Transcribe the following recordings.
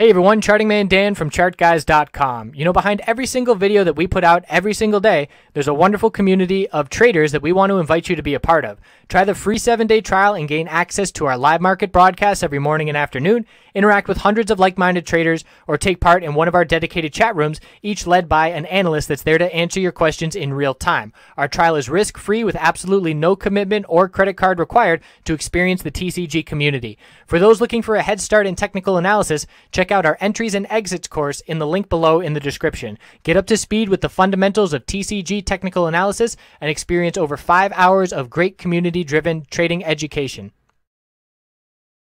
Hey everyone, Charting Man Dan from ChartGuys.com. You know, behind every single video that we put out every single day, there's a wonderful community of traders that we want to invite you to be a part of. Try the free 7-day trial and gain access to our live market broadcasts every morning and afternoon, interact with hundreds of like-minded traders, or take part in one of our dedicated chat rooms, each led by an analyst that's there to answer your questions in real time. Our trial is risk-free with absolutely no commitment or credit card required to experience the TCG community. For those looking for a head start in technical analysis, check out our entries and exits course in the link below in the description. Get up to speed with the fundamentals of TCG technical analysis and experience over 5 hours of great community-driven trading education.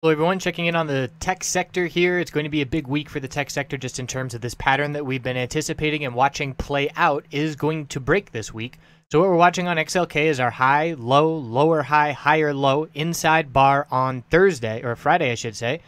Hello everyone, checking in on the tech sector here. It's going to be a big week for the tech sector just in terms of this pattern that we've been anticipating and watching play out is going to break this week. So what we're watching on XLK is our high, low, lower high, higher low, inside bar on Thursday, or Friday I should say.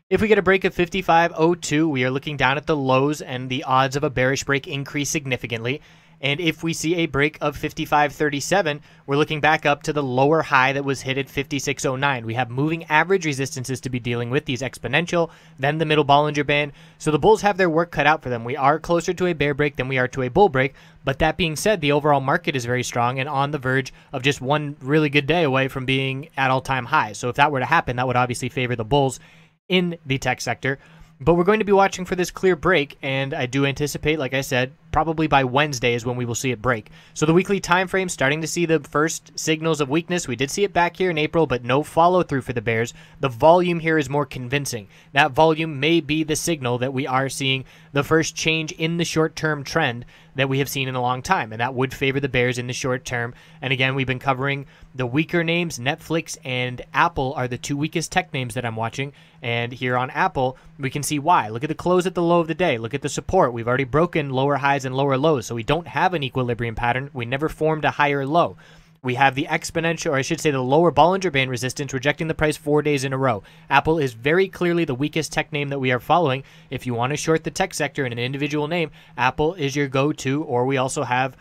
If we get a break of 55.02, we are looking down at the lows and the odds of a bearish break increase significantly. And if we see a break of 55.37, we're looking back up to the lower high that was hit at 56.09. We have moving average resistances to be dealing with, these exponential, then the middle Bollinger Band. So the bulls have their work cut out for them. We are closer to a bear break than we are to a bull break. But that being said, the overall market is very strong and on the verge of just one really good day away from being at all-time highs. So if that were to happen, that would obviously favor the bulls in the tech sector. But we're going to be watching for this clear break, and I do anticipate, like I said, probably by Wednesday is when we will see it break. So the weekly time frame starting to see the first signals of weakness. We did see it back here in April, but no follow through for the bears. The volume here is more convincing. That volume may be the signal that we are seeing the first change in the short-term trend that we have seen in a long time, and that would favor the bears in the short term. And again, we've been covering the weaker names. Netflix and Apple are the two weakest tech names that I'm watching, and here on Apple, we can see why. Look at the close at the low of the day. Look at the support. We've already broken lower highs and lower lows, so we don't have an equilibrium pattern. We never formed a higher low. We have the exponential, or I should say the lower Bollinger Band resistance rejecting the price 4 days in a row. Apple is very clearly the weakest tech name that we are following. If you want to short the tech sector in an individual name, Apple is your go-to, or we also have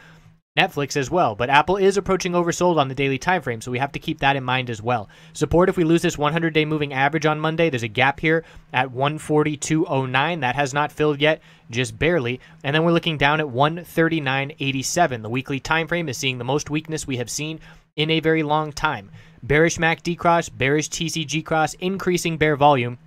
Netflix as well. But Apple is approaching oversold on the daily time frame, so we have to keep that in mind as well. Support, if we lose this 100-day moving average on Monday, there's a gap here at 142.09. That has not filled yet, just barely. And then we're looking down at 139.87. The weekly time frame is seeing the most weakness we have seen in a very long time. Bearish MACD cross, bearish TCG cross, increasing bear volume,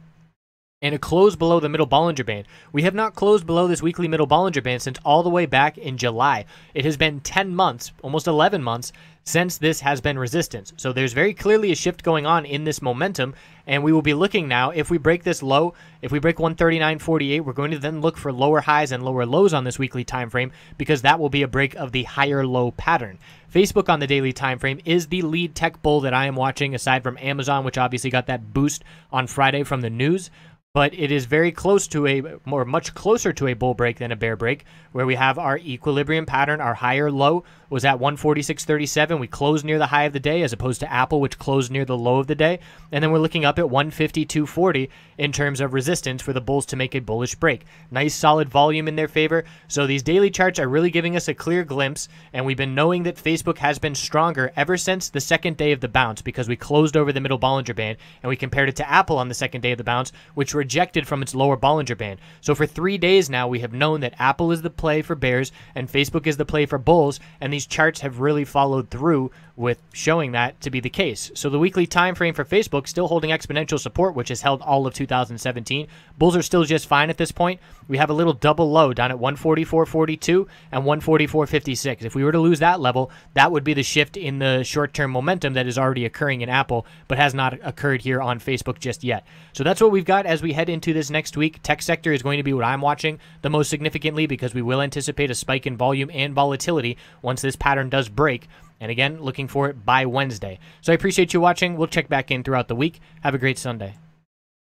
and a close below the middle Bollinger Band. We have not closed below this weekly middle Bollinger Band since all the way back in July. It has been 10 months, almost 11 months, since this has been resistance. So there's very clearly a shift going on in this momentum, and we will be looking now, if we break this low, if we break 139.48, we're going to then look for lower highs and lower lows on this weekly time frame, because that will be a break of the higher low pattern. Facebook on the daily time frame is the lead tech bull that I am watching, aside from Amazon, which obviously got that boost on Friday from the news. But it is very close to much closer to a bull break than a bear break, where we have our equilibrium pattern. Our higher low was at 146.37. We closed near the high of the day, as opposed to Apple, which closed near the low of the day. And then we're looking up at 152.40 in terms of resistance for the bulls to make a bullish break. Nice solid volume in their favor. So these daily charts are really giving us a clear glimpse, and we've been knowing that Facebook has been stronger ever since the second day of the bounce, because we closed over the middle Bollinger Band, and we compared it to Apple on the second day of the bounce, which rejected from its lower Bollinger Band. So for 3 days now, we have known that Apple is the play for bears and Facebook is the play for bulls, and these charts have really followed through with showing that to be the case. So the weekly time frame for Facebook still holding exponential support, which has held all of 2017. Bulls are still just fine at this point. We have a little double low down at 144.42 and 144.56. If we were to lose that level, that would be the shift in the short-term momentum that is already occurring in Apple, but has not occurred here on Facebook just yet. So that's what we've got as we head into this next week. Tech sector is going to be what I'm watching the most significantly, because we will anticipate a spike in volume and volatility once this pattern does break. And again, looking for it by Wednesday. So I appreciate you watching. We'll check back in throughout the week. Have a great Sunday.